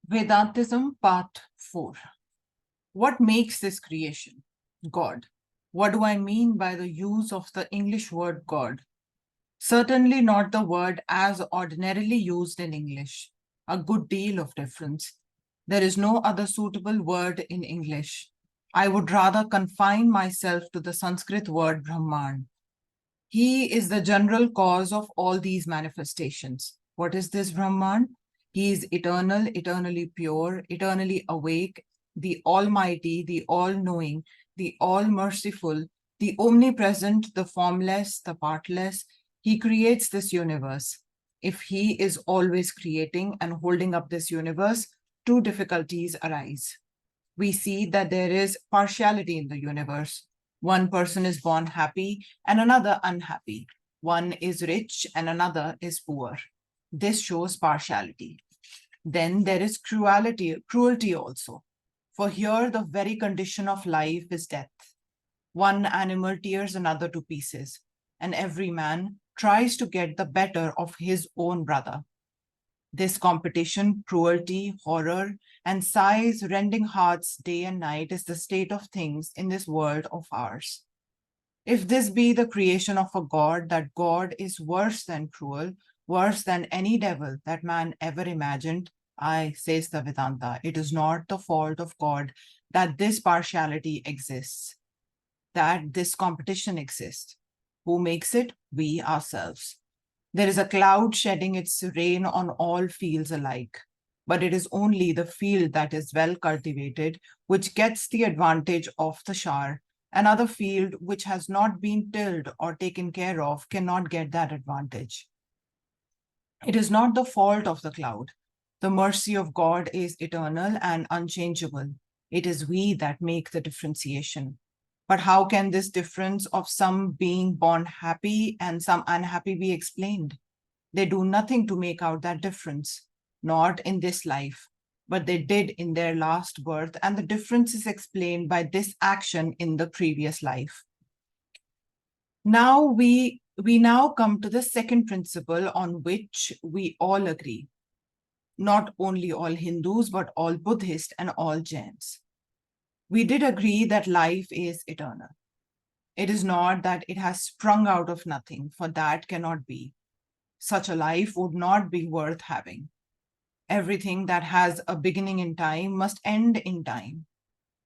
Vedantism Part 4. What makes this creation? God. What do I mean by the use of the English word God? Certainly not the word as ordinarily used in English. A good deal of difference. There is no other suitable word in English. I would rather confine myself to the Sanskrit word Brahman. He is the general cause of all these manifestations. What is this Brahman? He is eternal, eternally pure, eternally awake, the Almighty, the All-Knowing, the All-Merciful, the Omnipresent, the Formless, the Partless. He creates this universe. If he is always creating and holding up this universe, two difficulties arise. We see that there is partiality in the universe. One person is born happy and another unhappy. One is rich and another is poor. This shows partiality. Then there is cruelty also. For here, the very condition of life is death. One animal tears another to pieces, and every man tries to get the better of his own brother. This competition, cruelty, horror, and sighs rending hearts day and night is the state of things in this world of ours. If this be the creation of a God, that God is worse than cruel, worse than any devil that man ever imagined, says the Vedanta, it is not the fault of God that this partiality exists, that this competition exists. Who makes it? We ourselves. There is a cloud shedding its rain on all fields alike, but it is only the field that is well cultivated which gets the advantage of the shower. Another field which has not been tilled or taken care of cannot get that advantage. It is not the fault of the cloud. The mercy of God is eternal and unchangeable. It is we that make the differentiation. But how can this difference of some being born happy and some unhappy be explained? They do nothing to make out that difference, not in this life, but they did in their last birth, and the difference is explained by this action in the previous life. Now we now come to the second principle on which we all agree. Not only all Hindus, but all Buddhists and all Jains. We did agree that life is eternal. It is not that it has sprung out of nothing, for that cannot be. Such a life would not be worth having. Everything that has a beginning in time must end in time.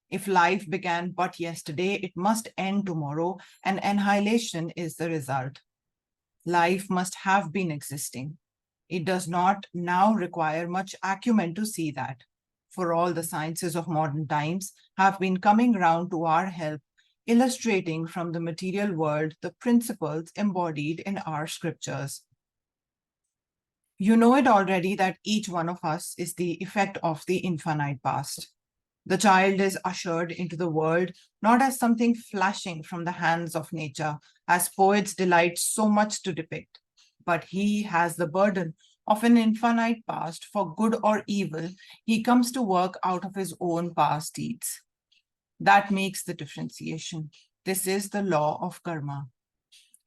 If life began but yesterday, it must end tomorrow, and annihilation is the result. Life must have been existing. It does not now require much acumen to see that, for all the sciences of modern times have been coming round to our help, illustrating from the material world the principles embodied in our scriptures. You know it already that each one of us is the effect of the infinite past. The child is ushered into the world not as something flashing from the hands of nature, as poets delight so much to depict, but he has the burden of an infinite past. For good or evil, he comes to work out of his own past deeds. That makes the differentiation. This is the law of karma.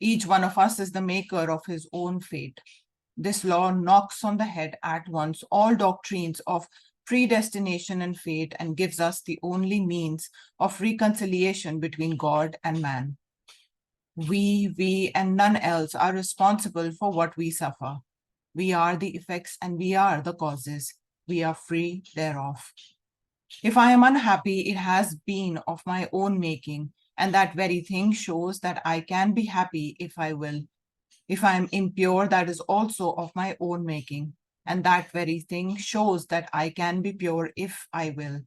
Each one of us is the maker of his own fate. This law knocks on the head at once all doctrines of predestination and fate and gives us the only means of reconciliation between God and man. We, and none else are responsible for what we suffer. We are the effects and we are the causes. We are free thereof. If I am unhappy, it has been of my own making, and that very thing shows that I can be happy if I will. If I am impure, that is also of my own making, and that very thing shows that I can be pure if I will.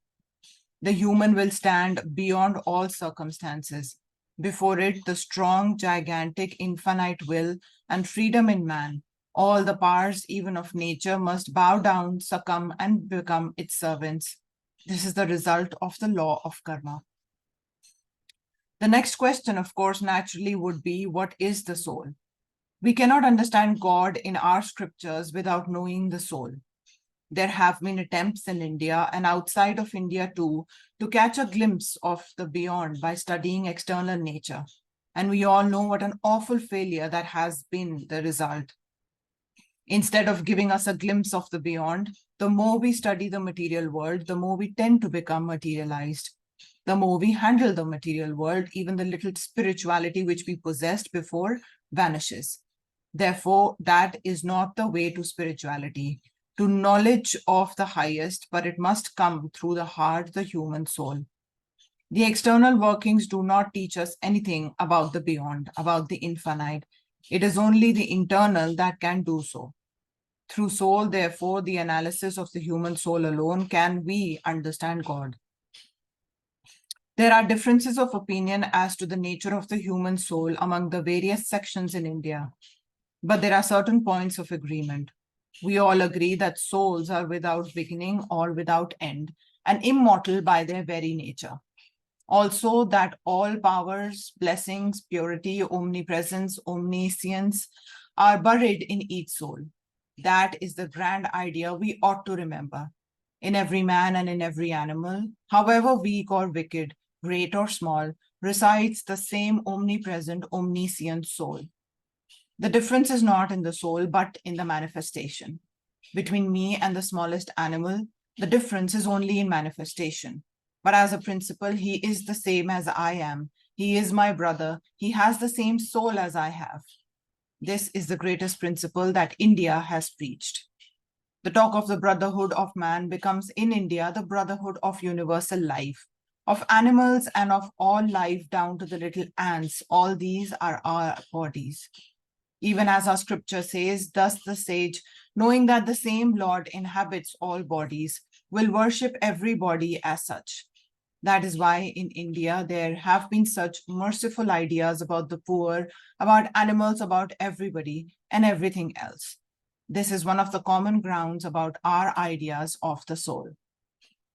The human will stand beyond all circumstances. Before it, the strong, gigantic, infinite will and freedom in man, all the powers even of nature must bow down, succumb, and become its servants. This is the result of the law of karma. The next question, of course, naturally would be, what is the soul? We cannot understand God in our scriptures without knowing the soul. There have been attempts in India and outside of India too to catch a glimpse of the beyond by studying external nature. And we all know what an awful failure that has been the result. Instead of giving us a glimpse of the beyond, the more we study the material world, the more we tend to become materialized. The more we handle the material world, even the little spirituality which we possessed before vanishes. Therefore, that is not the way to spirituality, to knowledge of the highest, but it must come through the heart, the human soul. The external workings do not teach us anything about the beyond, about the infinite. It is only the internal that can do so. Through soul, therefore, the analysis of the human soul alone can we understand God. There are differences of opinion as to the nature of the human soul among the various sections in India, but there are certain points of agreement. We all agree that souls are without beginning or without end and immortal by their very nature. Also, that all powers, blessings, purity, omnipresence, omniscience are buried in each soul. That is the grand idea we ought to remember. In every man and in every animal, however weak or wicked, great or small, resides the same omnipresent, omniscient soul. The difference is not in the soul, but in the manifestation. Between me and the smallest animal, the difference is only in manifestation. But as a principle, he is the same as I am. He is my brother. He has the same soul as I have. This is the greatest principle that India has preached. The talk of the brotherhood of man becomes in India the brotherhood of universal life, of animals and of all life down to the little ants. All these are our bodies. Even as our scripture says, thus the sage, knowing that the same Lord inhabits all bodies, will worship every body as such. That is why in India there have been such merciful ideas about the poor, about animals, about everybody and everything else. This is one of the common grounds about our ideas of the soul.